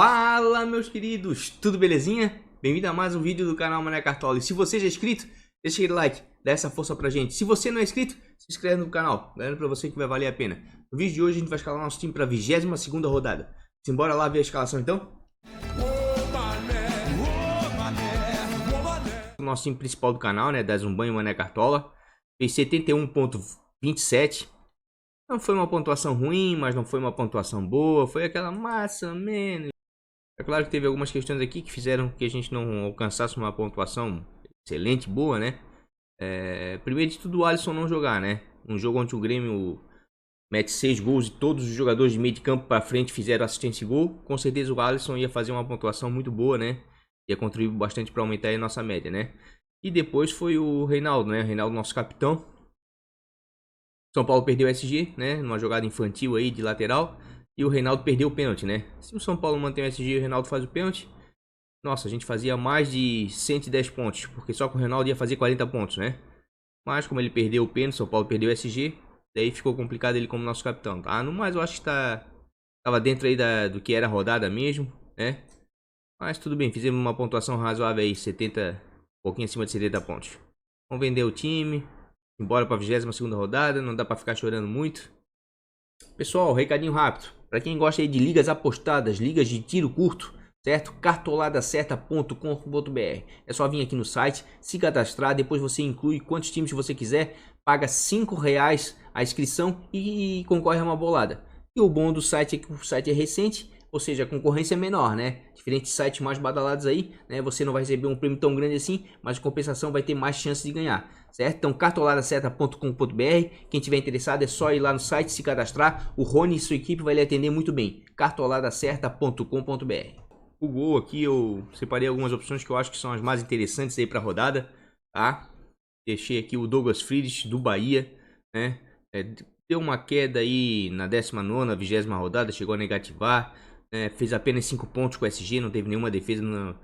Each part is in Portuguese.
Fala, meus queridos, tudo belezinha? Bem-vindo a mais um vídeo do canal Mané Cartola. E se você já é inscrito, deixa aquele like, dá essa força pra gente. Se você não é inscrito, se inscreve no canal, garanto pra você que vai valer a pena. No vídeo de hoje a gente vai escalar nosso time pra 22ª rodada. Simbora lá ver a escalação então? O nosso time principal do canal, né, da Zumban e Mané Cartola, fez 71.27. Não foi uma pontuação ruim, mas não foi uma pontuação boa, foi aquela massa menos. É claro que teve algumas questões aqui que fizeram que a gente não alcançasse uma pontuação excelente, boa, né? Primeiro de tudo, o Alisson não jogar, né? Um jogo onde o Grêmio mete 6 gols e todos os jogadores de meio de campo para frente fizeram assistência e gol. Com certeza o Alisson ia fazer uma pontuação muito boa, né? Ia contribuir bastante para aumentar a nossa média, né? E depois foi o Reinaldo, né? Reinaldo, nosso capitão. São Paulo perdeu o SG, né? Numa jogada infantil aí de lateral. E o Reinaldo perdeu o pênalti, né? Se o São Paulo mantém o SG e o Reinaldo faz o pênalti, nossa, a gente fazia mais de 110 pontos. Porque só com o Reinaldo ia fazer 40 pontos, né? Mas como ele perdeu o pênalti, São Paulo perdeu o SG. Daí ficou complicado ele como nosso capitão, tá? No mais, eu acho que tava dentro aí do que era a rodada mesmo, né? Mas tudo bem, fizemos uma pontuação razoável aí, 70, um pouquinho acima de 70 pontos. Vamos vender o time, embora para a 22ª rodada, não dá para ficar chorando muito. Pessoal, recadinho rápido. Para quem gosta aí de ligas apostadas, ligas de tiro curto, certo? Cartoladacerta.com.br. É só vir aqui no site, se cadastrar, depois você inclui quantos times você quiser, paga R$5 a inscrição e concorre a uma bolada. E o bom do site é que o site é recente, ou seja, a concorrência é menor, né? Diferente de sites mais badalados aí, né? Você não vai receber um prêmio tão grande assim, mas em compensação vai ter mais chance de ganhar, certo? Então, cartoladacerta.com.br. Quem tiver interessado é só ir lá no site, se cadastrar. O Rony e sua equipe vai lhe atender muito bem. cartoladacerta.com.br. O gol aqui eu separei algumas opções que eu acho que são as mais interessantes aí para a rodada, tá? Deixei aqui o Douglas Friedrich do Bahia, né? Deu uma queda aí na 19ª, 20ª rodada, chegou a negativar. Fez apenas 5 pontos com o SG, não teve nenhuma defesa na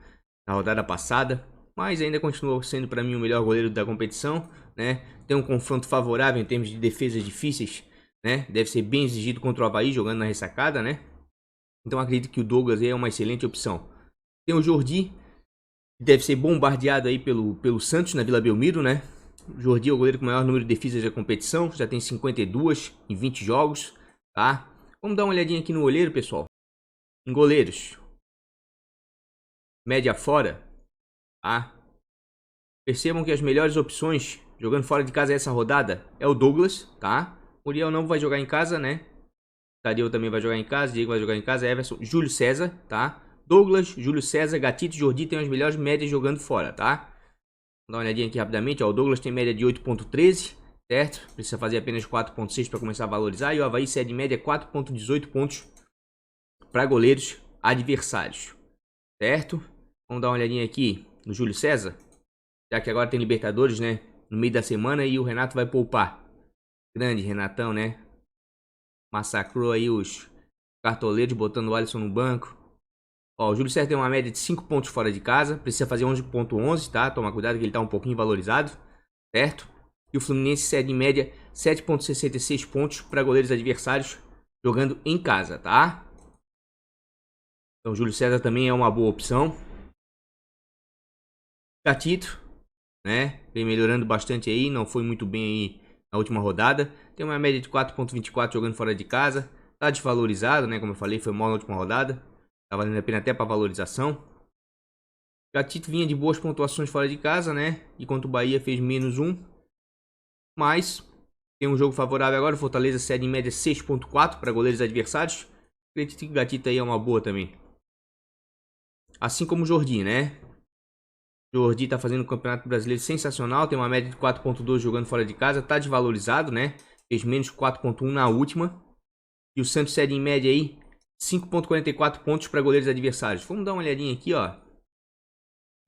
rodada passada, mas ainda continuou sendo para mim o melhor goleiro da competição, né? Tem um confronto favorável em termos de defesas difíceis, né? Deve ser bem exigido contra o Avaí jogando na ressacada, né? Então acredito que o Douglas é uma excelente opção. Tem o Jordi, que deve ser bombardeado aí pelo Santos na Vila Belmiro, né? O Jordi é o goleiro com o maior número de defesas da competição, já tem 52 em 20 jogos, tá? Vamos dar uma olhadinha aqui no olheiro, pessoal. Em goleiros, média fora, tá? Percebam que as melhores opções jogando fora de casa essa rodada é o Douglas, tá? O Uriel não vai jogar em casa, né? Tadeu também vai jogar em casa, Diego vai jogar em casa, Everson, Júlio César, tá? Douglas, Júlio César, Gatito e Jordi tem as melhores médias jogando fora, tá? Vou dar uma olhadinha aqui rapidamente, ó. O Douglas tem média de 8.13, certo? Precisa fazer apenas 4.6 para começar a valorizar. E o Avaí cede média 4.18 pontos para goleiros adversários, certo? Vamos dar uma olhadinha aqui no Júlio César, já que agora tem Libertadores, né? No meio da semana e o Renato vai poupar. Grande Renatão, né? Massacrou aí os cartoleiros, botando o Alisson no banco. Ó, o Júlio César tem uma média de 5 pontos fora de casa, precisa fazer 11.11, tá? Toma cuidado que ele tá um pouquinho valorizado, certo? E o Fluminense cede em média 7.66 pontos para goleiros adversários jogando em casa, tá? Então o Júlio César também é uma boa opção. Gatito, né? Vem melhorando bastante aí, não foi muito bem aí na última rodada. Tem uma média de 4.24 jogando fora de casa. Tá desvalorizado, né? Como eu falei, foi mal na última rodada. Tá valendo a pena até para valorização. Gatito vinha de boas pontuações fora de casa, né? Enquanto o Bahia fez -1. Mas tem um jogo favorável agora. O Fortaleza cede em média 6.4 para goleiros adversários. Acredito que o Gatito aí é uma boa também. Assim como o Jordi, né? O Jordi tá fazendo um campeonato brasileiro sensacional. Tem uma média de 4.2 jogando fora de casa. Tá desvalorizado, né? Fez menos 4.1 na última. E o Santos cede em média aí 5.44 pontos para goleiros adversários. Vamos dar uma olhadinha aqui, ó.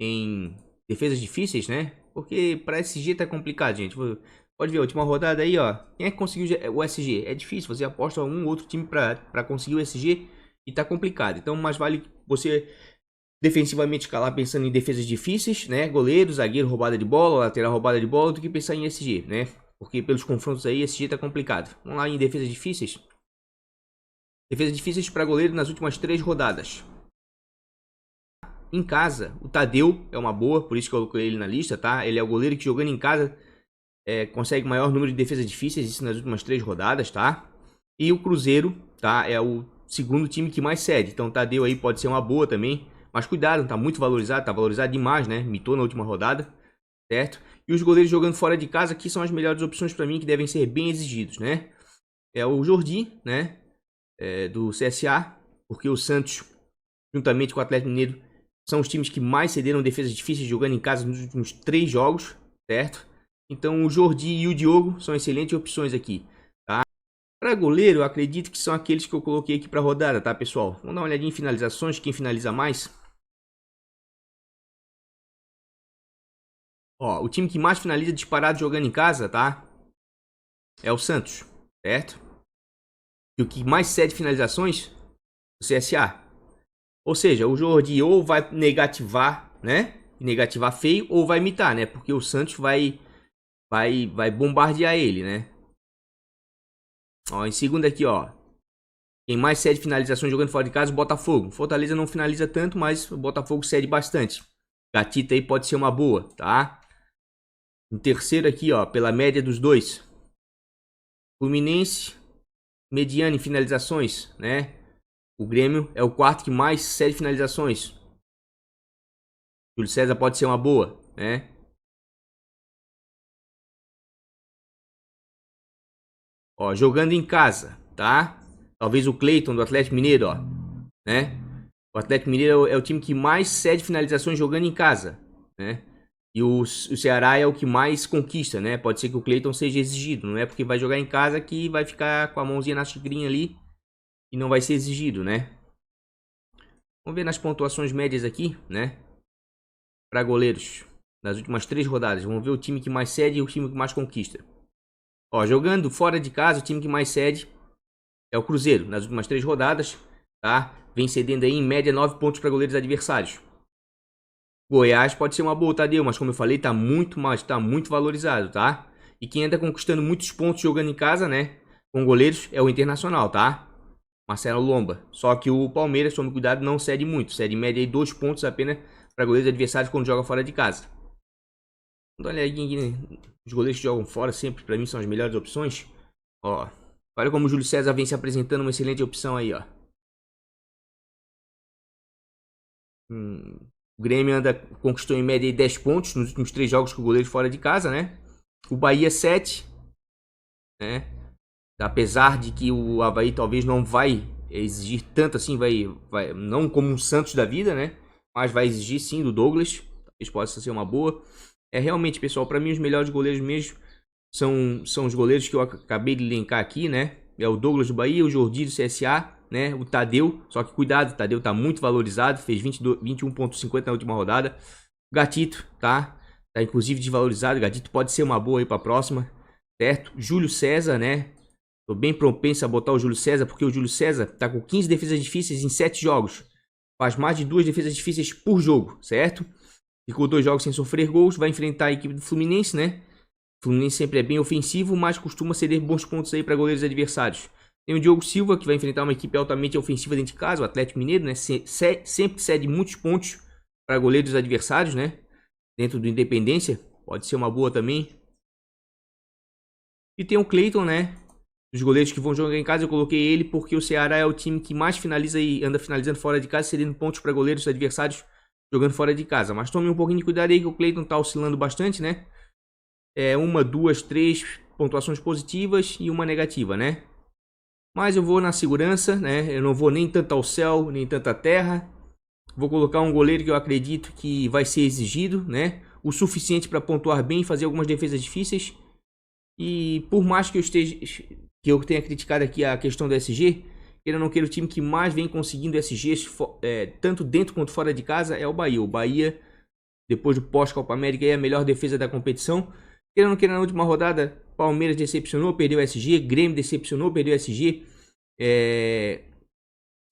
Em defesas difíceis, né? Porque para SG tá complicado, gente. Pode ver a última rodada aí, ó. Quem é que conseguiu o SG? É difícil. Você aposta um outro time para conseguir o SG e tá complicado. Então, mais vale você defensivamente escalar pensando em defesas difíceis, né? Goleiro, zagueiro, roubada de bola, lateral, roubada de bola, do que pensar em SG, né? Porque pelos confrontos aí, SG tá complicado. Vamos lá em defesas difíceis. Defesas difíceis para goleiro nas últimas 3 rodadas. em casa, o Tadeu é uma boa, por isso que eu coloquei ele na lista, tá? Ele é o goleiro que jogando em casa consegue maior número de defesas difíceis, isso nas últimas 3 rodadas, tá? E o Cruzeiro, tá? É o segundo time que mais cede, então o Tadeu aí pode ser uma boa também, mas cuidado, tá muito valorizado, tá valorizado demais, né? Mitou na última rodada, certo? E os goleiros jogando fora de casa aqui são as melhores opções para mim, que devem ser bem exigidos, né? É o Jordi, né? Do CSA, porque o Santos, juntamente com o Atlético Mineiro, são os times que mais cederam defesas difíceis jogando em casa nos últimos 3 jogos, certo? Então o Jordi e o Diogo são excelentes opções aqui, tá? Para goleiro, eu acredito que são aqueles que eu coloquei aqui para rodada, tá, pessoal? Vamos dar uma olhadinha em finalizações, quem finaliza mais. Ó, o time que mais finaliza disparado jogando em casa, tá? É o Santos, certo? E o que mais cede finalizações? O CSA. Ou seja, o Jordi ou vai negativar, né? Negativar feio, ou vai imitar, né? Porque o Santos vai bombardear ele, né? Ó, em segundo aqui, ó. Quem mais cede finalizações jogando fora de casa, o Botafogo. Fortaleza não finaliza tanto, mas o Botafogo cede bastante. Gatito aí pode ser uma boa, tá? Em terceiro aqui, ó, pela média dos dois. Fluminense, mediano em finalizações, né? O Grêmio é o quarto que mais cede finalizações. Júlio César pode ser uma boa, né? Ó, jogando em casa, tá? Talvez o Cleiton do Atlético Mineiro, ó, né? O Atlético Mineiro é o time que mais cede finalizações jogando em casa, né? E o Ceará é o que mais conquista, né? Pode ser que o Cleiton seja exigido, não é porque vai jogar em casa que vai ficar com a mãozinha na xicrinha ali e não vai ser exigido, né? Vamos ver nas pontuações médias aqui, né? Para goleiros, nas últimas 3 rodadas. Vamos ver o time que mais cede e o time que mais conquista. Ó, jogando fora de casa, o time que mais cede é o Cruzeiro, nas últimas 3 rodadas, tá? Vem cedendo aí em média 9 pontos para goleiros adversários. Goiás pode ser uma boa, Tadeu, mas como eu falei, tá muito valorizado, tá? E quem anda conquistando muitos pontos jogando em casa, né? Com goleiros, é o Internacional, tá? Marcelo Lomba. Só que o Palmeiras, tome cuidado, não cede muito. Cede em média aí 2 pontos apenas para goleiros adversários quando joga fora de casa. Vamos dar uma olhadinha aqui, né? Os goleiros que jogam fora sempre, para mim, são as melhores opções. Ó, olha como o Júlio César vem se apresentando uma excelente opção aí, ó. O Grêmio conquistou em média 10 pontos nos últimos 3 jogos com o goleiro fora de casa, né? O Bahia 7, né? Apesar de que o Avaí talvez não vai exigir tanto assim, não como um Santos da vida, né? Mas vai exigir sim do Douglas, talvez possa ser uma boa. É realmente, pessoal, para mim os melhores goleiros mesmo são os goleiros que eu acabei de elencar aqui, né? É o Douglas do Bahia, o Jordi do CSA, né? O Tadeu, só que cuidado, o Tadeu tá muito valorizado, fez 21,50 na última rodada. O Gatito, tá? Tá inclusive desvalorizado, o Gatito pode ser uma boa aí pra próxima, certo? Júlio César, né? Tô bem propenso a botar o Júlio César, porque o Júlio César tá com 15 defesas difíceis em 7 jogos. Faz mais de 2 defesas difíceis por jogo, certo? Ficou 2 jogos sem sofrer gols, vai enfrentar a equipe do Fluminense, né? O Fluminense sempre é bem ofensivo, mas costuma ceder bons pontos aí para goleiros adversários. Tem o Diogo Silva, que vai enfrentar uma equipe altamente ofensiva dentro de casa, o Atlético Mineiro, né? Sempre cede muitos pontos para goleiros adversários, né? Dentro do Independência, pode ser uma boa também. E tem o Cleiton, né? Dos goleiros que vão jogar em casa, eu coloquei ele porque o Ceará é o time que mais finaliza e anda finalizando fora de casa, cedendo pontos para goleiros adversários jogando fora de casa. Mas tome um pouquinho de cuidado aí que o Cleiton tá oscilando bastante, né? É 1, 2, 3 pontuações positivas e uma negativa, né? Mas eu vou na segurança, né? Eu não vou nem tanto ao céu, nem tanto à terra. Vou colocar um goleiro que eu acredito que vai ser exigido, né? O suficiente para pontuar bem e fazer algumas defesas difíceis. E por mais que eu tenha criticado aqui a questão do SG, ele não queira, o time que mais vem conseguindo SGs, tanto dentro quanto fora de casa, é o Bahia. O Bahia, depois do pós-Copa América, é a melhor defesa da competição. Queira ou não queira, na última rodada, Palmeiras decepcionou, perdeu o SG. Grêmio decepcionou, perdeu o SG.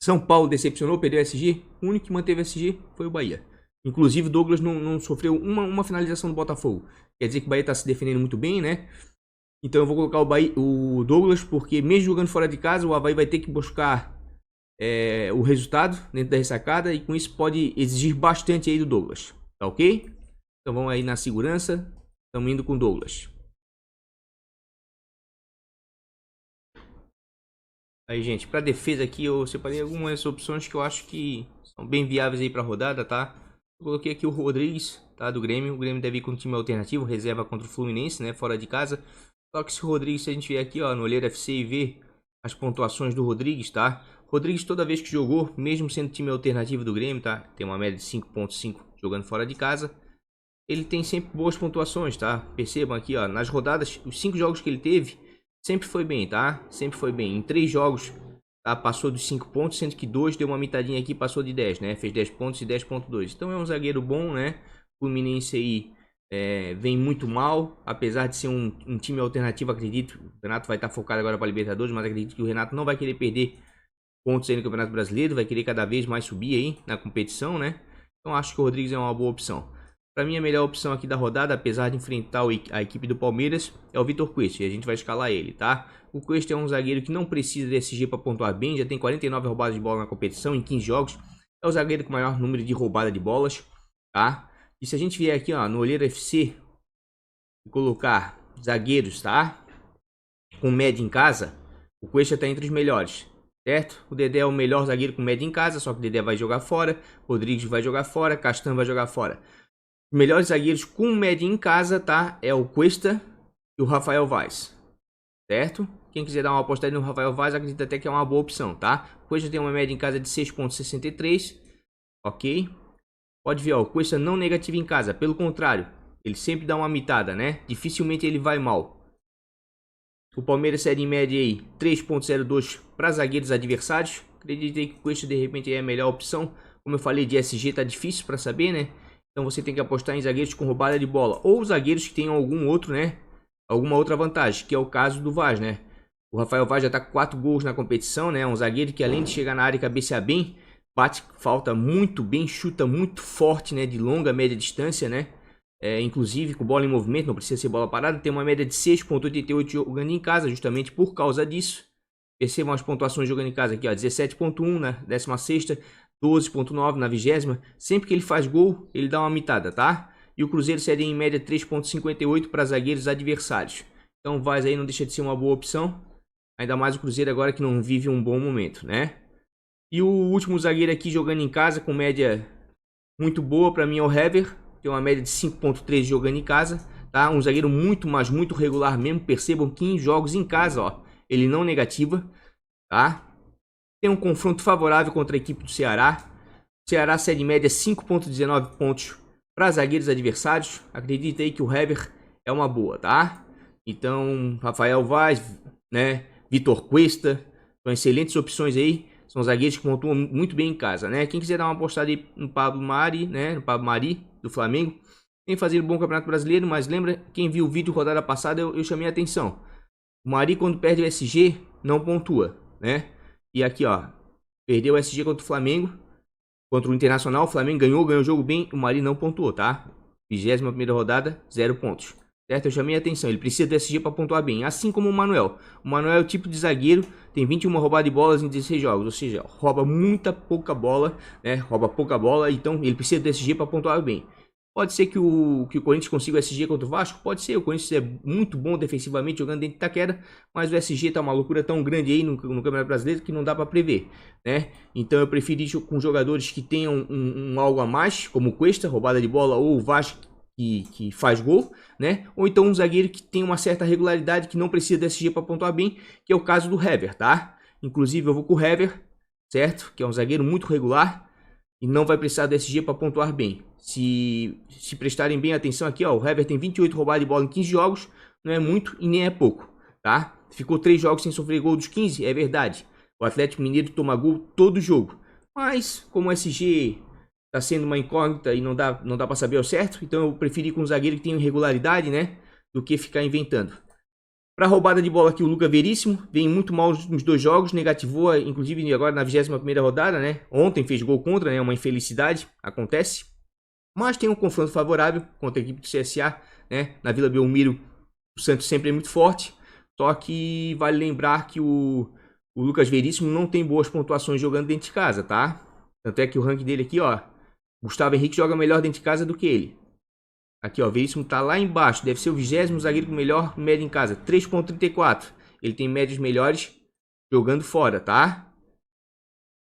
São Paulo decepcionou, perdeu o SG. O único que manteve o SG foi o Bahia. Inclusive, o Douglas não sofreu uma finalização do Botafogo. Quer dizer que o Bahia está se defendendo muito bem, né? Então eu vou colocar o Douglas, porque mesmo jogando fora de casa, o Avaí vai ter que buscar o resultado dentro da ressacada, e com isso pode exigir bastante aí do Douglas, tá ok? Então vamos aí na segurança, estamos indo com o Douglas. Aí, gente, para defesa aqui eu separei algumas opções que eu acho que são bem viáveis aí para rodada, tá? Eu coloquei aqui o Rodrigues, tá, do Grêmio. O Grêmio deve ir com um time alternativo, reserva contra o Fluminense, né, fora de casa. Só que se o Rodrigues, se a gente vier aqui, ó, no Olheiro FC e ver as pontuações do Rodrigues, tá? Rodrigues toda vez que jogou, mesmo sendo time alternativo do Grêmio, tá? Tem uma média de 5.5 jogando fora de casa. Ele tem sempre boas pontuações, tá? Percebam aqui, ó, nas rodadas, os 5 jogos que ele teve, sempre foi bem, tá? Sempre foi bem. Em 3 jogos, tá? Passou dos 5 pontos, sendo que 2 deu uma mitadinha aqui, passou de 10, né? Fez 10 pontos e 10.2. Então é um zagueiro bom, né? O Fluminense aí vem muito mal, apesar de ser um time alternativo, acredito. O Renato vai estar focado agora para a Libertadores, mas acredito que o Renato não vai querer perder pontos aí no Campeonato Brasileiro, vai querer cada vez mais subir aí na competição, né? Então acho que o Rodrigues é uma boa opção. Para mim, a melhor opção aqui da rodada, apesar de enfrentar a equipe do Palmeiras, é o Vitor Cuesta. E a gente vai escalar ele, tá? O Cuesta é um zagueiro que não precisa de SG para pontuar bem. Já tem 49 roubadas de bola na competição em 15 jogos. É o zagueiro com maior número de roubada de bolas, tá? E se a gente vier aqui, ó, no Olheiro FC e colocar zagueiros, tá? Com média em casa, o Cuesta tá entre os melhores, certo? O Dedé é o melhor zagueiro com média em casa, só que o Dedé vai jogar fora. Rodrigues vai jogar fora. Castan vai jogar fora. Os melhores zagueiros com média em casa, tá? É o Cuesta e o Rafael Vaz, certo? Quem quiser dar uma apostadinha no Rafael Vaz, acredita até que é uma boa opção, tá? O Cuesta tem uma média em casa de 6.63, ok? Pode ver, ó, o Cuesta não negativo em casa, pelo contrário, ele sempre dá uma mitada, né? Dificilmente ele vai mal. O Palmeiras cede em média aí 3.02 para zagueiros adversários. Acreditei que o Cuesta de repente é a melhor opção. Como eu falei, de SG tá difícil para saber, né? Então você tem que apostar em zagueiros com roubada de bola. Ou zagueiros que tenham algum outro, né? Alguma outra vantagem, que é o caso do Vaz, né? O Rafael Vaz já tá com 4 gols na competição, né? Um zagueiro que além de chegar na área e cabecear bem, bate falta muito bem, chuta muito forte, né? De longa, média distância, né? Inclusive com bola em movimento, não precisa ser bola parada. Tem uma média de 6.88 jogando em casa, justamente por causa disso. Percebam as pontuações jogando em casa aqui, ó. 17.1 na 16ª. 12.9 na 20ª, sempre que ele faz gol, ele dá uma mitada, tá? E o Cruzeiro cede em média 3.58 para zagueiros adversários. Então o Vaz aí não deixa de ser uma boa opção, ainda mais o Cruzeiro agora que não vive um bom momento, né? E o último zagueiro aqui jogando em casa com média muito boa para mim é o Hever, tem uma média de 5.3 jogando em casa, tá? Um zagueiro muito, mas muito regular mesmo, percebam que em jogos em casa, ó, ele não negativa, tá? Tem um confronto favorável contra a equipe do Ceará. O Ceará cede em média 5.19 pontos para zagueiros adversários. Acredita aí que o Hever é uma boa, tá? Então, Rafael Vaz, né? Vitor Cuesta, são excelentes opções aí. São zagueiros que pontuam muito bem em casa, né? Quem quiser dar uma apostada aí no Pablo Mari, né? No Pablo Mari, do Flamengo. Tem fazer um bom Campeonato Brasileiro, mas lembra, quem viu o vídeo rodada passada, eu chamei a atenção. O Mari, quando perde o SG, não pontua, né? E aqui, ó, perdeu o SG contra o Flamengo, contra o Internacional. O Flamengo ganhou o jogo bem, o Mari não pontuou, tá? 21ª rodada, 0 pontos. Certo? Eu chamei a atenção, ele precisa do SG para pontuar bem, assim como o Manuel. O Manuel é o tipo de zagueiro, tem 21 roubadas de bolas em 16 jogos, ou seja, rouba pouca bola, né? Rouba pouca bola, então ele precisa do SG para pontuar bem. Pode ser que o Corinthians consiga o SG contra o Vasco? Pode ser, o Corinthians é muito bom defensivamente jogando dentro de Itaquera, mas o SG tá uma loucura tão grande aí no Campeonato Brasileiro que não dá para prever, né? Então eu prefiro ir com jogadores que tenham um algo a mais, como o Cuesta, roubada de bola, ou o Vasco que faz gol, né? Ou então um zagueiro que tem uma certa regularidade, que não precisa do SG para pontuar bem, que é o caso do Hever, tá? Inclusive eu vou com o Hever, certo? Que é um zagueiro muito regular e não vai precisar do SG para pontuar bem. Se prestarem bem atenção aqui, ó, o Hever tem 28 roubadas de bola em 15 jogos, não é muito e nem é pouco, tá? Ficou 3 jogos sem sofrer gol dos 15, é verdade. O Atlético Mineiro toma gol todo jogo, mas como o SG tá sendo uma incógnita e não dá para saber ao certo, então eu preferi com um zagueiro que tem regularidade, né, do que ficar inventando. Para roubada de bola aqui, o Luca Veríssimo vem muito mal nos 2 jogos, negativou, inclusive agora na 21ª rodada, né? Ontem fez gol contra, né? Uma infelicidade, acontece. Mas tem um confronto favorável contra a equipe do CSA, né? Na Vila Belmiro, o Santos sempre é muito forte. Só que vale lembrar que o o Lucas Veríssimo não tem boas pontuações jogando dentro de casa, tá? Tanto é que o ranking dele aqui, ó, Gustavo Henrique joga melhor dentro de casa do que ele. Aqui, ó, o Veríssimo tá lá embaixo, deve ser o 20º zagueiro com melhor média em casa, 3.34. Ele tem médias melhores jogando fora, tá?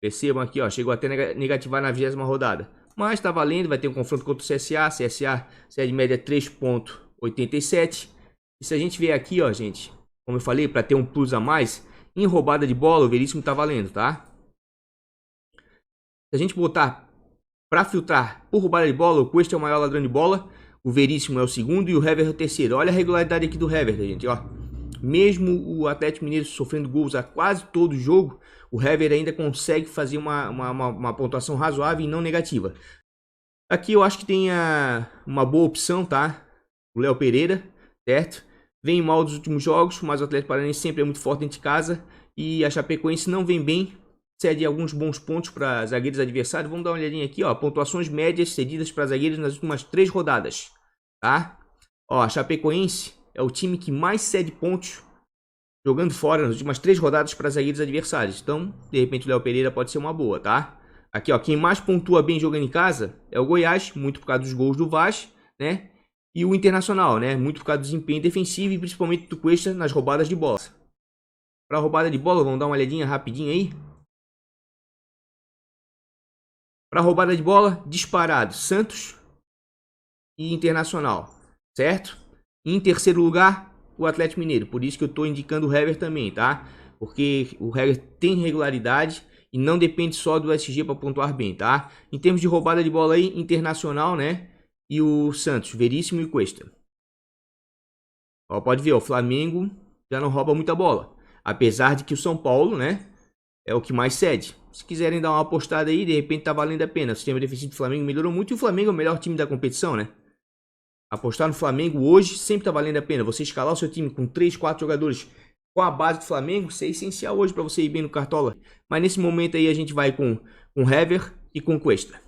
Percebam aqui, ó, chegou até negativar na 20ª rodada. Mas tá valendo, vai ter um confronto contra o CSA. CSA é de média 3.87. E se a gente vier aqui, ó, gente, como eu falei, para ter um plus a mais, em roubada de bola, o Veríssimo tá valendo, tá? Se a gente botar para filtrar por roubada de bola, o Cuesta é o maior ladrão de bola, o Veríssimo é o segundo e o Hever é o terceiro. Olha a regularidade aqui do Hever, gente, ó. Mesmo o Atlético Mineiro sofrendo gols a quase todo jogo, o Hever ainda consegue fazer uma pontuação razoável e não negativa. Aqui eu acho que tem uma boa opção, tá? O Léo Pereira, certo? Vem mal dos últimos jogos, mas o Atlético Paranaense sempre é muito forte dentro de casa. E a Chapecoense não vem bem, cede alguns bons pontos para zagueiros adversários. Vamos dar uma olhadinha aqui, ó. Pontuações médias cedidas para zagueiros nas últimas 3 rodadas, tá? Ó, a Chapecoense é o time que mais cede pontos jogando fora nas últimas 3 rodadas para zagueiros adversários. Então, de repente, o Léo Pereira pode ser uma boa, tá? Aqui, ó, quem mais pontua bem jogando em casa é o Goiás, muito por causa dos gols do Vaz, né? E o Internacional, né? Muito por causa do desempenho defensivo e principalmente do Cuesta nas roubadas de bola. Para roubada de bola, vamos dar uma olhadinha rapidinho aí. Para roubada de bola, disparado, Santos e Internacional, certo? E em terceiro lugar, o Atlético Mineiro. Por isso que eu estou indicando o Hever também, tá? Porque o Hever tem regularidade e não depende só do SG para pontuar bem, tá? Em termos de roubada de bola aí, Internacional, né? E o Santos, Veríssimo e Cuesta. Ó, pode ver, ó, o Flamengo já não rouba muita bola. Apesar de que o São Paulo, né? É o que mais cede. Se quiserem dar uma apostada aí, de repente tá valendo a pena. O sistema defensivo do Flamengo melhorou muito e o Flamengo é o melhor time da competição, né? Apostar no Flamengo hoje sempre tá valendo a pena. Você escalar o seu time com 3, 4 jogadores com a base do Flamengo, isso é essencial hoje para você ir bem no Cartola. Mas nesse momento aí a gente vai com Hever e com Cuesta.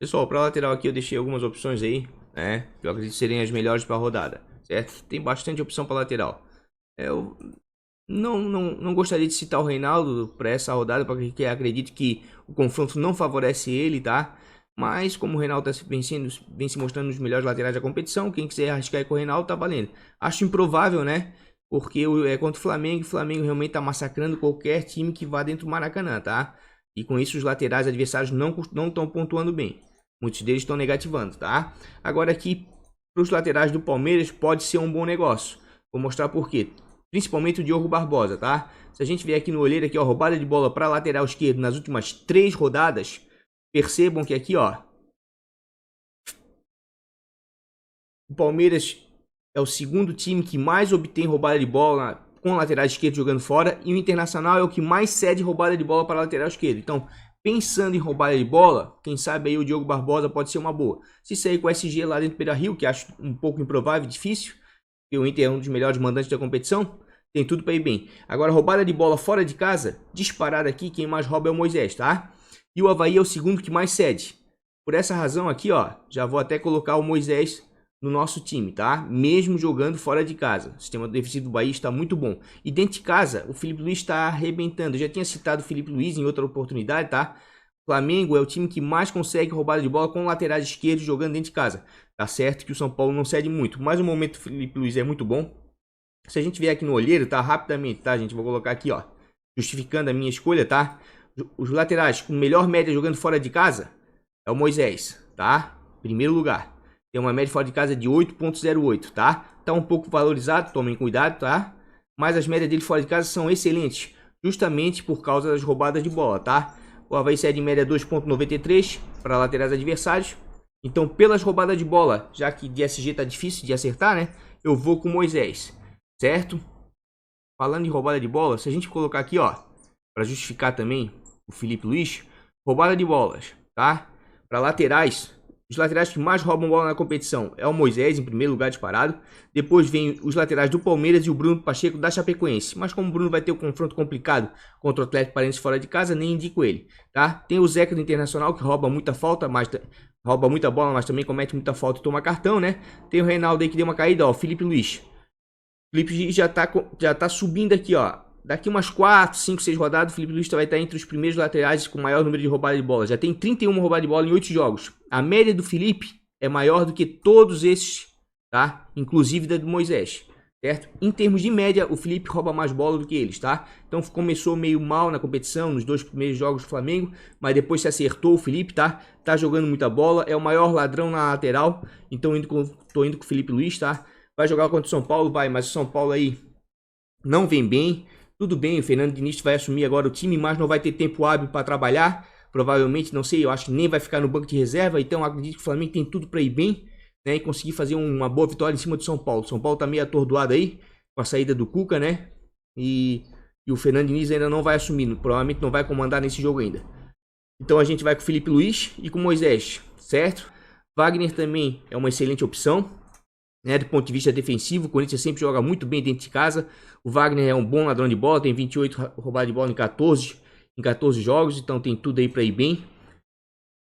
Pessoal, para lateral aqui eu deixei algumas opções aí, né? Que eu acredito serem as melhores para a rodada, certo? Tem bastante opção para lateral. Eu não gostaria de citar o Reinaldo para essa rodada, porque acredito que o confronto não favorece ele, tá? Mas como o Reinaldo vem se mostrando nos melhores laterais da competição, quem quiser arriscar com o Reinaldo tá valendo. Acho improvável, né? Porque é contra o Flamengo e o Flamengo realmente tá massacrando qualquer time que vá dentro do Maracanã, tá? E com isso os laterais adversários não estão pontuando bem. Muitos deles estão negativando, tá? Agora aqui, para os laterais do Palmeiras, pode ser um bom negócio. Vou mostrar por quê. Principalmente o Diogo Barbosa, tá? Se a gente vier aqui no olheiro, aqui, ó, roubada de bola para lateral esquerdo nas últimas 3 rodadas, percebam que aqui, ó, o Palmeiras é o segundo time que mais obtém roubada de bola com lateral esquerdo jogando fora, e o Internacional é o que mais cede roubada de bola para lateral esquerdo. Então, pensando em roubada de bola, quem sabe aí o Diogo Barbosa pode ser uma boa. Se sair com o SG lá dentro do Beira-Rio, que acho um pouco improvável, difícil, porque o Inter é um dos melhores mandantes da competição, tem tudo para ir bem. Agora, roubada de bola fora de casa, disparada aqui, quem mais rouba é o Moisés, tá? E o Avaí é o segundo que mais cede. Por essa razão aqui, ó, já vou até colocar o Moisés no nosso time, tá? Mesmo jogando fora de casa. O sistema defensivo do Bahia está muito bom. E dentro de casa, o Felipe Luiz está arrebentando. Eu já tinha citado o Felipe Luiz em outra oportunidade, tá? O Flamengo é o time que mais consegue roubada de bola com laterais esquerdos jogando dentro de casa. Tá certo que o São Paulo não cede muito, mas o momento do Felipe Luiz é muito bom. Se a gente vier aqui no olheiro, tá? Rapidamente, tá, gente? Vou colocar aqui, ó, justificando a minha escolha, tá? Os laterais com melhor média jogando fora de casa é o Moisés, tá? Primeiro lugar. Tem uma média fora de casa de 8.08, tá? Tá um pouco valorizado, tomem cuidado, tá? Mas as médias dele fora de casa são excelentes, justamente por causa das roubadas de bola, tá? O Avaí cede em média 2.93 para laterais adversários. Então, pelas roubadas de bola, já que de SG tá difícil de acertar, né? Eu vou com o Moisés, certo? Falando em roubada de bola, se a gente colocar aqui, ó, para justificar também o Felipe Luiz, roubada de bolas, tá? Para laterais, os laterais que mais roubam bola na competição é o Moisés, em primeiro lugar disparado. Depois vem os laterais do Palmeiras e o Bruno Pacheco da Chapecoense. Mas como o Bruno vai ter um confronto complicado contra o Atlético Paranaense fora de casa, nem indico ele, tá? Tem o Zeca do Internacional, que rouba muita falta, mas rouba muita bola, mas também comete muita falta e toma cartão, né? Tem o Reinaldo aí que deu uma caída, ó, o Felipe Luiz. Felipe Luiz já tá subindo aqui, ó. Daqui umas 4, 5, 6 rodadas, o Felipe Luiz vai estar entre os primeiros laterais com maior número de roubadas de bola. Já tem 31 roubadas de bola em 8 jogos. A média do Felipe é maior do que todos esses, tá? Inclusive da do Moisés, certo? Em termos de média, o Felipe rouba mais bola do que eles, tá? Então começou meio mal na competição, nos 2 primeiros jogos do Flamengo, mas depois se acertou o Felipe, tá? Tá jogando muita bola, é o maior ladrão na lateral, então tô indo com o Felipe Luiz, tá? Vai jogar contra o São Paulo? Vai, mas o São Paulo aí não vem bem. Tudo bem, o Fernando Diniz vai assumir agora o time, mas não vai ter tempo hábil para trabalhar. Provavelmente, não sei, eu acho que nem vai ficar no banco de reserva. Então acredito que o Flamengo tem tudo para ir bem, né? E conseguir fazer uma boa vitória em cima do São Paulo. O São Paulo tá meio atordoado aí com a saída do Cuca, né? E o Fernando Diniz ainda não vai assumir. Provavelmente não vai comandar nesse jogo ainda. Então a gente vai com o Felipe Luiz e com o Moisés, certo? Wagner também é uma excelente opção, né, do ponto de vista defensivo. O Corinthians sempre joga muito bem dentro de casa. O Wagner é um bom ladrão de bola, tem 28 roubadas de bola em 14 jogos, então tem tudo aí para ir bem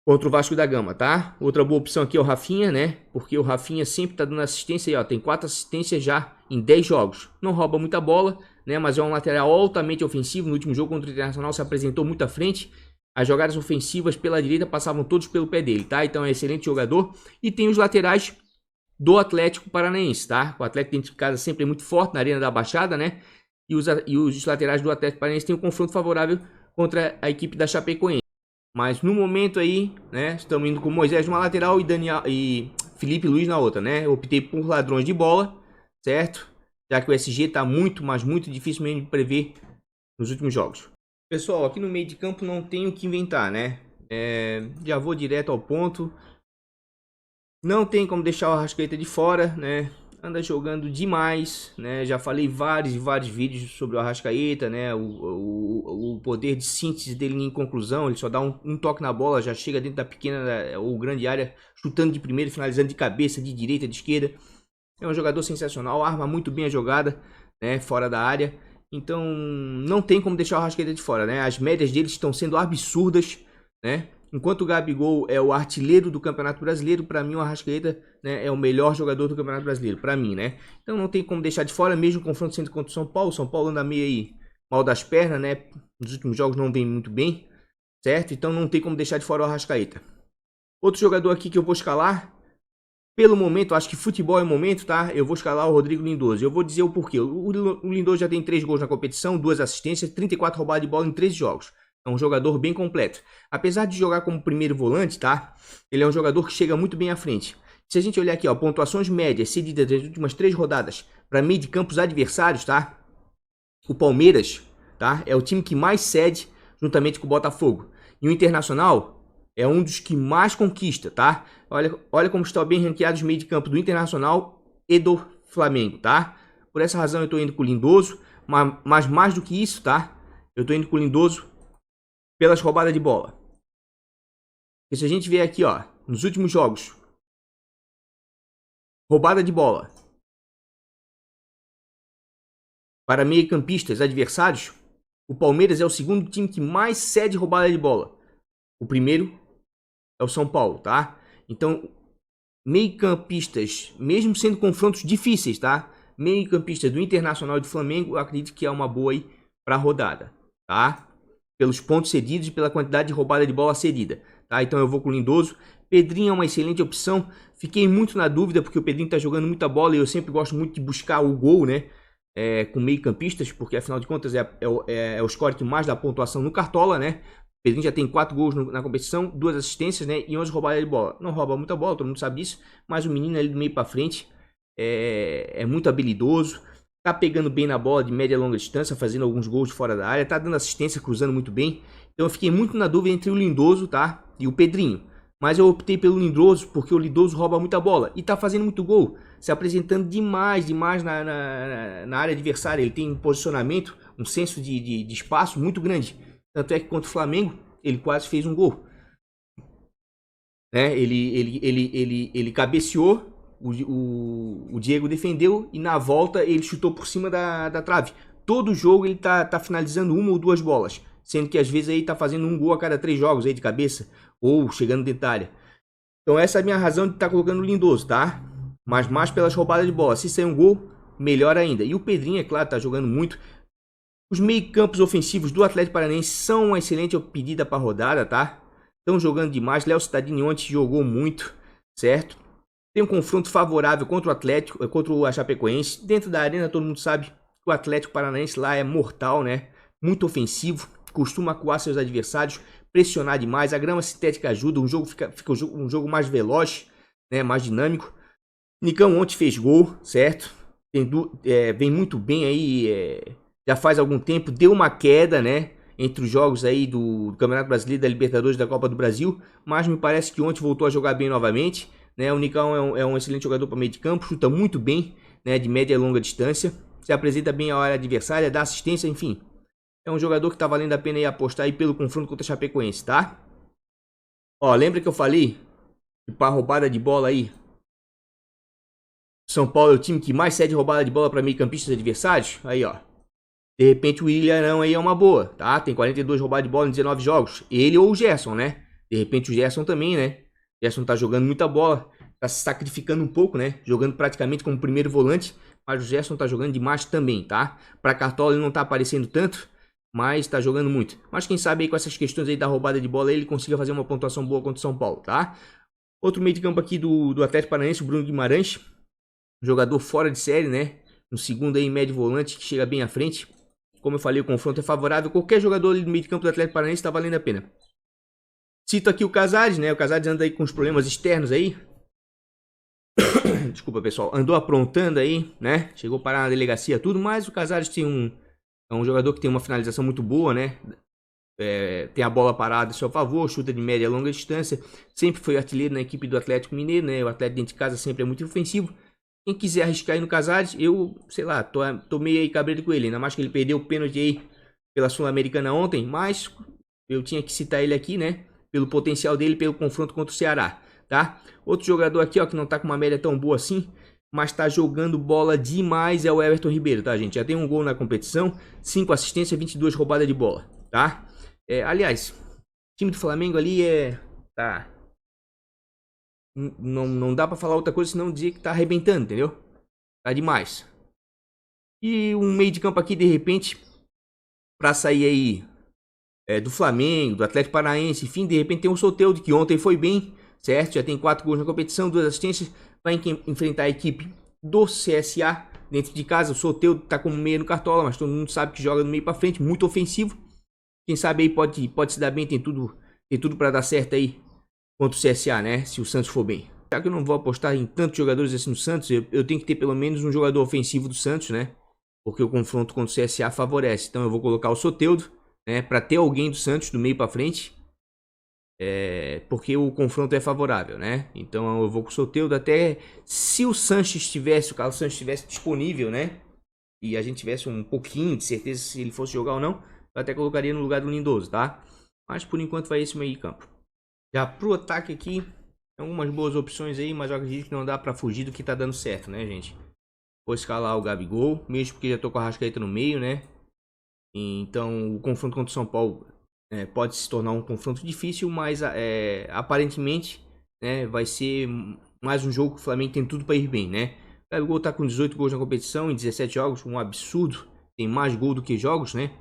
contra o Vasco da Gama, tá? Outra boa opção aqui é o Rafinha, né? Porque o Rafinha sempre tá dando assistência aí, ó, tem 4 assistências já em 10 jogos. Não rouba muita bola, né, mas é um lateral altamente ofensivo. No último jogo contra o Internacional se apresentou muito à frente. As jogadas ofensivas pela direita passavam todos pelo pé dele, tá? Então é um excelente jogador. E tem os laterais do Atlético Paranaense, tá? O Atlético dentro de casa sempre é muito forte na Arena da Baixada, né? E os laterais do Atlético Paranaense têm um confronto favorável contra a equipe da Chapecoense. Mas no momento aí, né? Estamos indo com Moisés numa lateral e Felipe Luiz na outra, né? Eu optei por ladrões de bola, certo? Já que o SG tá muito, mas muito difícil mesmo de prever nos últimos jogos. Pessoal, aqui no meio de campo não tenho o que inventar, né? Já vou direto ao ponto. Não tem como deixar o Arrascaeta de fora, né? Anda jogando demais, né? Já falei vários vídeos sobre o Arrascaeta, né? O poder de síntese dele em conclusão. Ele só dá um toque na bola, já chega dentro da pequena ou grande área, chutando de primeira, finalizando de cabeça, de direita, de esquerda. É um jogador sensacional, arma muito bem a jogada, né? Fora da área. Então não tem como deixar o Arrascaeta de fora, né? As médias dele estão sendo absurdas, né? Enquanto o Gabigol é o artilheiro do Campeonato Brasileiro, para mim o Arrascaeta, né, é o melhor jogador do Campeonato Brasileiro, para mim, né? Então não tem como deixar de fora, mesmo o confronto sendo contra o São Paulo. O São Paulo anda meio aí mal das pernas, né? Nos últimos jogos não vem muito bem, certo? Então não tem como deixar de fora o Arrascaeta. Outro jogador aqui que eu vou escalar, pelo momento, acho que futebol é o momento, tá? Eu vou escalar o Rodrigo Lindoso. Eu vou dizer o porquê. O Lindoso já tem 3 gols na competição, 2 assistências, 34 roubadas de bola em 13 jogos. É um jogador bem completo. Apesar de jogar como primeiro volante, tá? Ele é um jogador que chega muito bem à frente. Se a gente olhar aqui, ó, pontuações médias cedidas das últimas 3 rodadas para meio de campos adversários, tá? O Palmeiras, tá? É o time que mais cede juntamente com o Botafogo. E o Internacional é um dos que mais conquista, tá? Olha como estão bem ranqueados os meio de campo do Internacional e do Flamengo, tá? Por essa razão eu tô indo com o Lindoso, mas mais do que isso, tá? Eu tô indo com o Lindoso pelas roubadas de bola. E se a gente ver aqui, ó, nos últimos jogos, roubada de bola para meio-campistas adversários, o Palmeiras é o segundo time que mais cede roubada de bola. O primeiro é o São Paulo, tá? Então, meio-campistas, mesmo sendo confrontos difíceis, tá? Meio-campistas do Internacional e do Flamengo, eu acredito que é uma boa aí para a rodada, tá? Pelos pontos cedidos e pela quantidade de roubada de bola cedida, tá? Então eu vou com o Lindoso. Pedrinho é uma excelente opção. Fiquei muito na dúvida porque o Pedrinho tá jogando muita bola e eu sempre gosto muito de buscar o gol, né? Com meio-campistas, porque afinal de contas é o score que mais dá pontuação no Cartola, né? O Pedrinho já tem 4 gols na competição, 2 assistências, né? E 11 roubadas de bola. Não rouba muita bola, todo mundo sabe disso, mas o menino ali do meio para frente é muito habilidoso. Tá pegando bem na bola de média e longa distância, fazendo alguns gols de fora da área, tá dando assistência, cruzando muito bem. Então eu fiquei muito na dúvida entre o Lindoso, tá? E o Pedrinho. Mas eu optei pelo Lindoso porque o Lindoso rouba muita bola e tá fazendo muito gol, se apresentando demais na área adversária. Ele tem um posicionamento, um senso de espaço muito grande. Tanto é que contra o Flamengo, ele quase fez um gol. Né? Ele cabeceou. O Diego defendeu e na volta ele chutou por cima da trave. Todo jogo ele tá finalizando 1 ou 2 bolas, sendo que às vezes aí tá fazendo 1 gol a cada 3 jogos aí de cabeça ou chegando dentro da área. Então essa é a minha razão de estar colocando o Lindoso, tá? Mas mais pelas roubadas de bola. Se sair um gol, melhor ainda. E o Pedrinho, é claro, tá jogando muito. Os meio-campos ofensivos do Atlético Paranaense são uma excelente pedida para rodada, tá? Estão jogando demais. Léo Cittadini ontem jogou muito, certo? Tem um confronto favorável contra o Atlético, contra o Chapecoense. Dentro da arena, todo mundo sabe que o Atlético Paranaense lá é mortal, né? Muito ofensivo, costuma acuar seus adversários, pressionar demais. A grama sintética ajuda, o jogo fica um jogo mais veloz, né? Mais dinâmico. Nicão ontem fez gol, certo? Vem muito bem aí, já faz algum tempo. Deu uma queda, né? Entre os jogos aí do Campeonato Brasileiro, da Libertadores, da Copa do Brasil. Mas me parece que ontem voltou a jogar bem novamente. Né? O Nicão é um excelente jogador para meio de campo, chuta muito bem, né? De média e longa distância. Se apresenta bem à área adversária, dá assistência, enfim. É um jogador que tá valendo a pena aí apostar aí pelo confronto contra o Chapecoense, tá? Ó, lembra que eu falei que para roubada de bola aí, São Paulo é o time que mais cede roubada de bola para meio-campistas adversários? Aí, ó. De repente o Ilharão aí é uma boa, tá? Tem 42 roubadas de bola em 19 jogos. Ele ou o Gerson, né? De repente o Gerson também, né? O Gerson tá jogando muita bola, tá se sacrificando um pouco, né? Jogando praticamente como primeiro volante, mas o Gerson tá jogando demais também, tá? Pra Cartola ele não tá aparecendo tanto, mas tá jogando muito. Mas quem sabe aí com essas questões aí da roubada de bola ele consiga fazer uma pontuação boa contra o São Paulo, tá? Outro meio de campo aqui do Atlético Paranaense, o Bruno Guimarães. Jogador fora de série, né? Um segundo aí, médio volante, que chega bem à frente. Como eu falei, o confronto é favorável. Qualquer jogador ali no meio de campo do Atlético Paranaense está valendo a pena. Cito aqui o Casares, né? O Casares anda aí com os problemas externos aí. Desculpa, pessoal. Andou aprontando aí, né? Chegou a parar na delegacia, tudo. Mas o Casares é um jogador que tem uma finalização muito boa, né? Tem a bola parada a seu favor, chuta de média e longa distância. Sempre foi artilheiro na equipe do Atlético Mineiro, né? O Atlético dentro de casa sempre é muito ofensivo. Quem quiser arriscar aí no Casares, eu, sei lá, tô meio aí cabreiro com ele. Ainda mais que ele perdeu o pênalti aí pela Sul-Americana ontem. Mas eu tinha que citar ele aqui, né? Pelo potencial dele, pelo confronto contra o Ceará, tá? Outro jogador aqui, ó, que não tá com uma média tão boa assim, mas tá jogando bola demais, é o Everton Ribeiro, tá, gente? Já tem um gol na competição, 5 assistências, 22 roubadas de bola, tá? Aliás, o time do Flamengo ali tá... Não dá pra falar outra coisa senão dizer que tá arrebentando, entendeu? Tá demais. E um meio de campo aqui, de repente, pra sair aí do Flamengo, do Atlético Paranaense, enfim, de repente tem um Soteldo que ontem foi bem, certo? Já tem 4 gols na competição, 2 assistências, vai enfrentar a equipe do CSA dentro de casa. O Soteldo tá como meio no Cartola, mas todo mundo sabe que joga no meio pra frente, muito ofensivo. Quem sabe aí pode se dar bem, tem tudo pra dar certo aí contra o CSA, né? Se o Santos for bem. Já que eu não vou apostar em tantos jogadores assim no Santos, eu tenho que ter pelo menos um jogador ofensivo do Santos, né? Porque o confronto contra o CSA favorece. Então eu vou colocar o Soteldo, né? Pra ter alguém do Santos do meio pra frente. Porque o confronto é favorável, né? Então eu vou com o Soteldo até se o Sanches estivesse, o Carlos Sanches estivesse disponível, né? E a gente tivesse um pouquinho de certeza se ele fosse jogar ou não, eu até colocaria no lugar do Lindoso, tá? Mas por enquanto vai esse meio de campo. Já pro ataque aqui, tem algumas boas opções aí, mas eu acredito que não dá pra fugir do que tá dando certo, né, gente? Vou escalar o Gabigol, mesmo porque já tô com a Arrascaeta no meio, né? Então o confronto contra o São Paulo pode se tornar um confronto difícil, mas aparentemente, né, vai ser mais um jogo que o Flamengo tem tudo pra ir bem, né? O Gabigol tá com 18 gols na competição em 17 jogos, um absurdo. Tem mais gol do que jogos, né?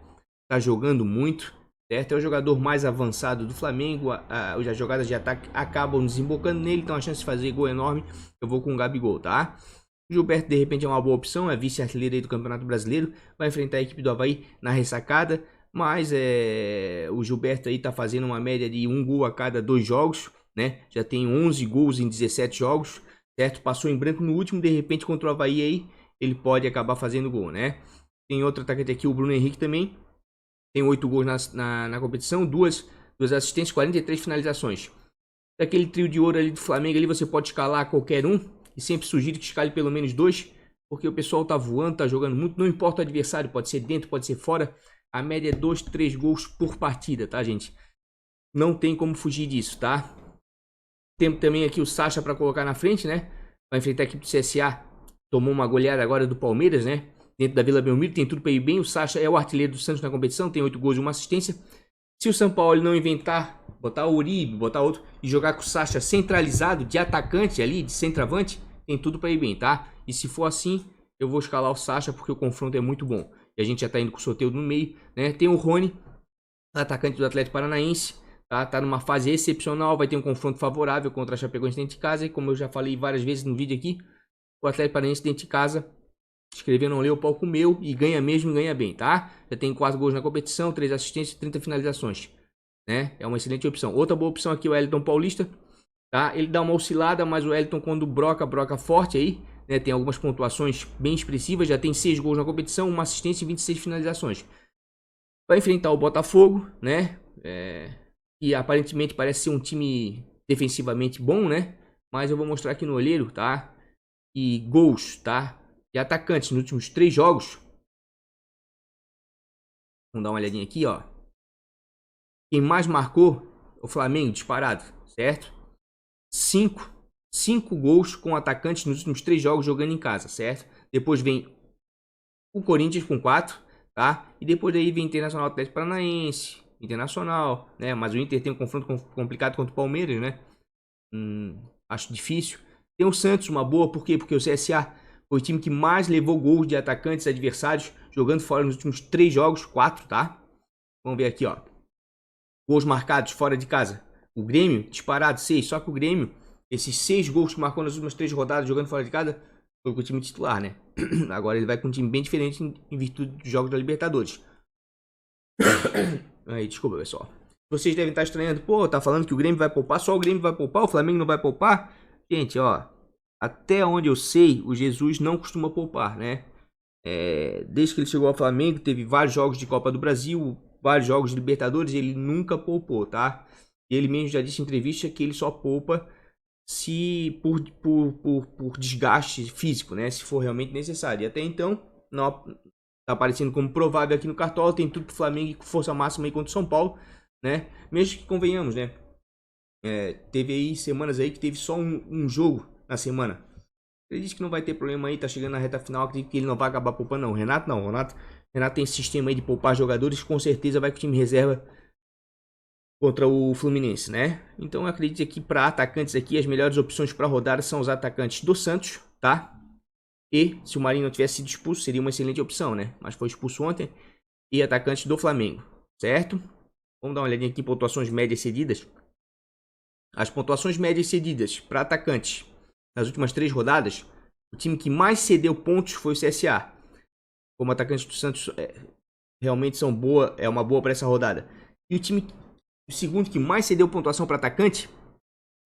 Tá jogando muito. Certo? É o jogador mais avançado do Flamengo. As jogadas de ataque acabam desembocando nele, então a chance de fazer gol é enorme. Eu vou com o Gabigol, tá? O Gilberto de repente é uma boa opção, é vice-artilheiro aí do Campeonato Brasileiro, vai enfrentar a equipe do Avaí na ressacada, mas o Gilberto aí tá fazendo uma média de 1 gol a cada 2 jogos, né? Já tem 11 gols em 17 jogos, certo? Passou em branco no último, de repente contra o Avaí aí, ele pode acabar fazendo gol, né? Tem outro atacante aqui, o Bruno Henrique também. Tem 8 gols na competição, 2 assistências, 43 finalizações. Daquele trio de ouro ali do Flamengo, ali você pode escalar qualquer um. E sempre sugiro que escale pelo menos 2. Porque o pessoal tá voando, tá jogando muito. Não importa o adversário, pode ser dentro, pode ser fora. A média é 2, 3 gols por partida, tá, gente? Não tem como fugir disso, tá? Temos também aqui o Sacha para colocar na frente, né? Vai enfrentar a equipe do CSA. Tomou uma goleada agora do Palmeiras, né? Dentro da Vila Belmiro, tem tudo para ir bem. O Sacha é o artilheiro do Santos na competição, tem 8 gols e 1 assistência. Se o São Paulo não inventar, botar o Uribe, botar outro e jogar com o Sacha centralizado, de atacante ali, de centroavante, tem tudo para ir bem, tá? E se for assim, eu vou escalar o Sacha porque o confronto é muito bom. E a gente já tá indo com o sorteio no meio, né? Tem o Rony, atacante do Atlético Paranaense, tá numa fase excepcional, vai ter um confronto favorável contra a Chapecoense dentro de casa. E como eu já falei várias vezes no vídeo aqui, o Atlético Paranaense dentro de casa, escrever não leu, o pau comeu e ganha mesmo e ganha bem, tá? Já tem 4 gols na competição, 3 assistências e 30 finalizações, né? É uma excelente opção. Outra boa opção aqui é o Wellington Paulista, tá? Ele dá uma oscilada, mas o Wellington quando broca forte aí, né? Tem algumas pontuações bem expressivas, já tem 6 gols na competição, uma assistência e 26 finalizações. Vai enfrentar o Botafogo, né? E aparentemente parece ser um time defensivamente bom, né? Mas eu vou mostrar aqui no olheiro, tá? E gols, tá? De atacantes nos últimos 3 jogos. Vamos dar uma olhadinha aqui, ó. Quem mais marcou é o Flamengo, disparado, certo? 5 gols com atacantes nos últimos 3 jogos jogando em casa, certo? Depois vem o Corinthians com 4, tá? E depois daí vem Internacional, Atlético Paranaense, Internacional, né? Mas o Inter tem um confronto complicado contra o Palmeiras, né? Acho difícil. Tem o Santos, uma boa, por quê? Porque o CSA foi o time que mais levou gols de atacantes adversários jogando fora nos últimos 3 jogos, 4, tá? Vamos ver aqui, ó. Gols marcados fora de casa. O Grêmio, disparado, 6. Só que o Grêmio, esses 6 gols que marcou nas últimas 3 rodadas jogando fora de casa, foi com o time titular, né? Agora ele vai com um time bem diferente em virtude dos jogos da Libertadores. Aí, desculpa, pessoal. Vocês devem estar estranhando. Pô, tá falando que o Grêmio vai poupar? Só o Grêmio vai poupar? O Flamengo não vai poupar? Gente, ó. Até onde eu sei, o Jesus não costuma poupar, né? Desde que ele chegou ao Flamengo, teve vários jogos de Copa do Brasil, vários jogos de Libertadores, ele nunca poupou, tá? E ele mesmo já disse em entrevista que ele só poupa se por desgaste físico, né? Se for realmente necessário. E até então, não tá aparecendo como provável aqui no Cartola, tem tudo pro Flamengo com força máxima aí contra o São Paulo, né? Mesmo que convenhamos, né? Teve aí semanas aí que teve só um jogo na semana. Ele diz que não vai ter problema aí, tá chegando na reta final, acredito que ele não vai acabar poupando não. Renato não, Renato tem esse sistema aí de poupar jogadores, com certeza vai com o time reserva contra o Fluminense, né? Então eu acredito que para atacantes aqui, as melhores opções para rodar são os atacantes do Santos, tá? E se o Marinho não tivesse sido expulso, seria uma excelente opção, né? Mas foi expulso ontem. E atacantes do Flamengo, certo? Vamos dar uma olhadinha aqui em pontuações médias cedidas. As pontuações médias cedidas para atacantes nas últimas 3 rodadas, o time que mais cedeu pontos foi o CSA. Como atacantes do Santos realmente são uma boa para essa rodada. E o segundo que mais cedeu pontuação para atacante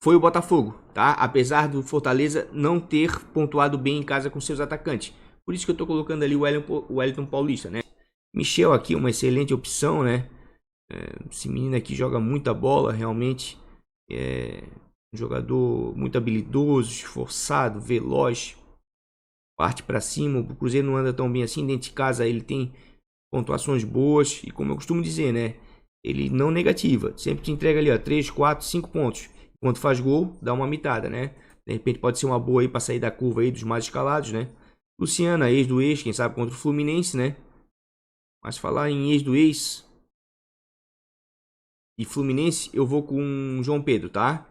foi o Botafogo, tá? Apesar do Fortaleza não ter pontuado bem em casa com seus atacantes. Por isso que eu tô colocando ali o Wellington Paulista, né? Michel aqui, uma excelente opção, né? Esse menino aqui joga muita bola, realmente. Um jogador muito habilidoso, esforçado, veloz. Parte para cima, o Cruzeiro não anda tão bem assim. Dentro de casa ele tem pontuações boas. E como eu costumo dizer, né? Ele não negativa. Sempre te entrega ali, ó, 3, 4, 5 pontos. Quando faz gol, dá uma mitada, né? De repente pode ser uma boa aí para sair da curva aí dos mais escalados, né? Luciana, ex do ex, quem sabe contra o Fluminense, né? Mas falar em ex do ex e Fluminense, eu vou com João Pedro, tá?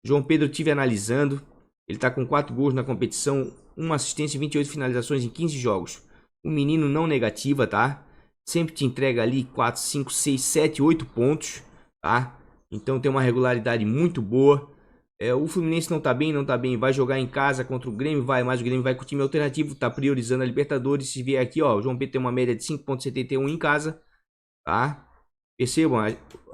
João Pedro tive analisando. Ele tá com 4 gols na competição, 1 assistência e 28 finalizações em 15 jogos. Um menino não negativa, tá? Sempre te entrega ali 4, 5, 6, 7, 8 pontos, tá? Então tem uma regularidade muito boa. O Fluminense não tá bem, vai jogar em casa contra o Grêmio, mas o Grêmio vai com o time alternativo, tá priorizando a Libertadores. Se vier aqui, ó, o João Pedro tem uma média de 5,71 em casa, tá? Percebam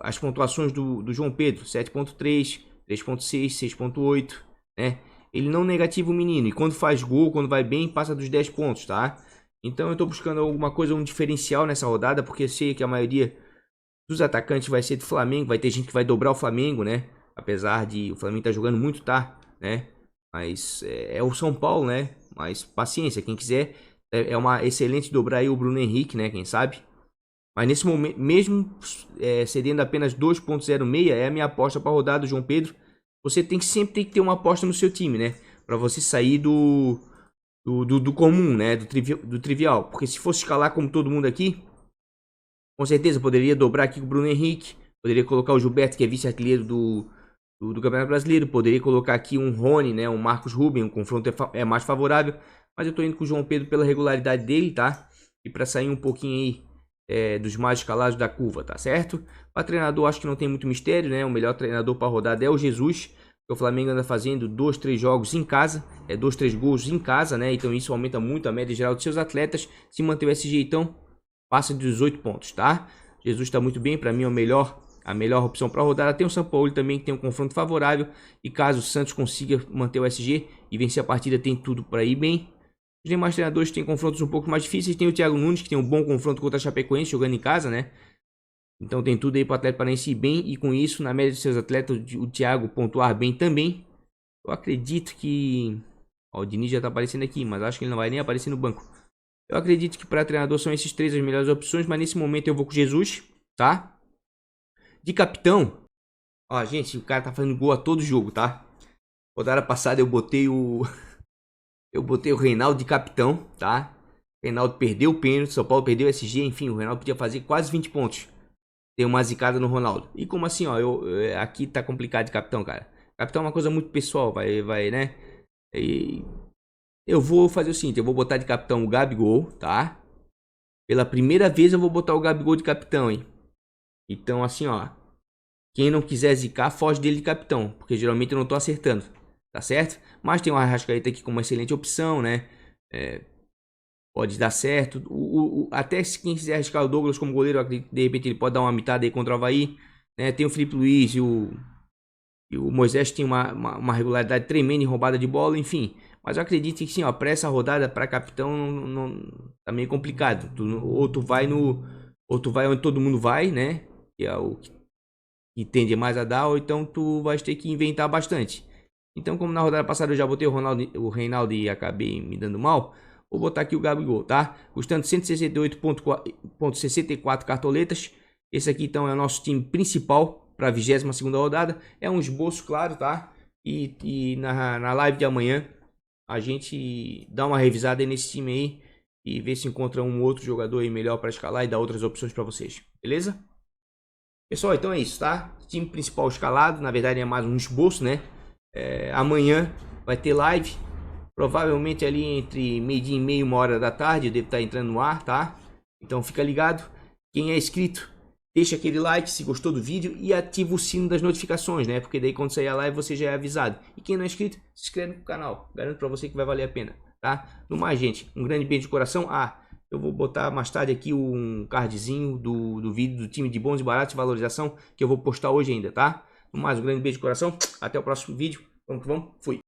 as pontuações do João Pedro, 7,3, 3,6, 6,8, né? Ele não negativa o menino, e quando faz gol, quando vai bem, passa dos 10 pontos, tá? Então eu tô buscando alguma coisa, um diferencial nessa rodada, porque eu sei que a maioria dos atacantes vai ser do Flamengo, vai ter gente que vai dobrar o Flamengo, né? Apesar de o Flamengo tá jogando muito, tá? Né? Mas é o São Paulo, né? Mas paciência, quem quiser, é uma excelente dobrar aí o Bruno Henrique, né? Quem sabe? Mas nesse momento, mesmo cedendo apenas 2,06, é a minha aposta para rodar do João Pedro. Você sempre tem que ter uma aposta no seu time, né? Para você sair do comum, né? Do trivial. Porque se fosse escalar como todo mundo aqui, com certeza poderia dobrar aqui com o Bruno Henrique. Poderia colocar o Gilberto, que é vice-artilheiro do Campeonato Brasileiro. Poderia colocar aqui um Rony, né? Um Marcos Ruben, um confronto é mais favorável. Mas eu tô indo com o João Pedro pela regularidade dele, tá? E para sair um pouquinho aí dos mais escalados da curva, tá certo? Para treinador, acho que não tem muito mistério, né? O melhor treinador para rodada é o Jesus. O Flamengo anda fazendo 2, 3 jogos em casa, 2, 3 gols em casa, né? Então isso aumenta muito a média geral de seus atletas. Se manter o SG, então, passa de 18 pontos, tá? Jesus está muito bem, para mim é a melhor opção para rodada. Tem o São Paulo também, que tem um confronto favorável. E caso o Santos consiga manter o SG e vencer a partida, tem tudo para ir bem. Os demais treinadores têm confrontos um pouco mais difíceis. Tem o Thiago Nunes, que tem um bom confronto contra a Chapecoense, jogando em casa, né? Então tem tudo aí para o Atlético Paranaense ir bem. E com isso, na média de seus atletas, o Thiago pontuar bem também. Eu acredito que... Ó, o Diniz já está aparecendo aqui, mas acho que ele não vai nem aparecer no banco. Eu acredito que para treinador são esses 3 as melhores opções. Mas nesse momento eu vou com Jesus, tá? De capitão... Ó, gente, o cara tá fazendo gol a todo jogo, tá? Rodada passada eu botei o... eu botei o Reinaldo de capitão, tá? O Reinaldo perdeu o pênalti, São Paulo perdeu o SG, enfim, o Reinaldo podia fazer quase 20 pontos. Deu uma zicada no Ronaldo. E como assim, ó, aqui tá complicado de capitão, cara. Capitão é uma coisa muito pessoal, vai, né? E eu vou fazer o seguinte, eu vou botar de capitão o Gabigol, tá? Pela primeira vez eu vou botar o Gabigol de capitão, hein? Então, assim, ó, quem não quiser zicar, foge dele de capitão, porque geralmente eu não tô acertando, tá certo? Mas tem o Arrascaeta aqui como uma excelente opção, né? Pode dar certo. Até se quem quiser arriscar o Douglas como goleiro, de repente ele pode dar uma mitada aí contra o Avaí, né? Tem o Felipe Luiz e o Moisés tem uma regularidade tremenda em roubada de bola, enfim. Mas eu acredito que sim, ó, para essa rodada, para capitão, tá meio complicado. Ou tu vai onde todo mundo vai, né? Que é o que tende mais a dar, ou então tu vai ter que inventar bastante. Então, como na rodada passada eu já botei o Reinaldo e acabei me dando mal, vou botar aqui o Gabigol, tá? Custando 168,64 cartoletas. Esse aqui, então, é o nosso time principal para a 22ª rodada. É um esboço, claro, tá? E na live de amanhã, a gente dá uma revisada aí nesse time aí e vê se encontra um outro jogador aí melhor para escalar e dar outras opções para vocês, beleza? Pessoal, então é isso, tá? Time principal escalado, na verdade é mais um esboço, né? Amanhã vai ter live, provavelmente ali entre meio-dia e meia, 1h da tarde, eu devo estar entrando no ar, tá? Então fica ligado. Quem é inscrito, deixa aquele like se gostou do vídeo e ativa o sino das notificações, né? Porque daí quando sair a live você já é avisado. E quem não é inscrito, se inscreve no canal. Garanto pra você que vai valer a pena, tá? No mais, gente, um grande beijo de coração. Eu vou botar mais tarde aqui um cardzinho do vídeo do time de bons e baratos de valorização que eu vou postar hoje ainda, tá? No mais, um grande beijo de coração. Até o próximo vídeo. Vamos que vamos. Fui.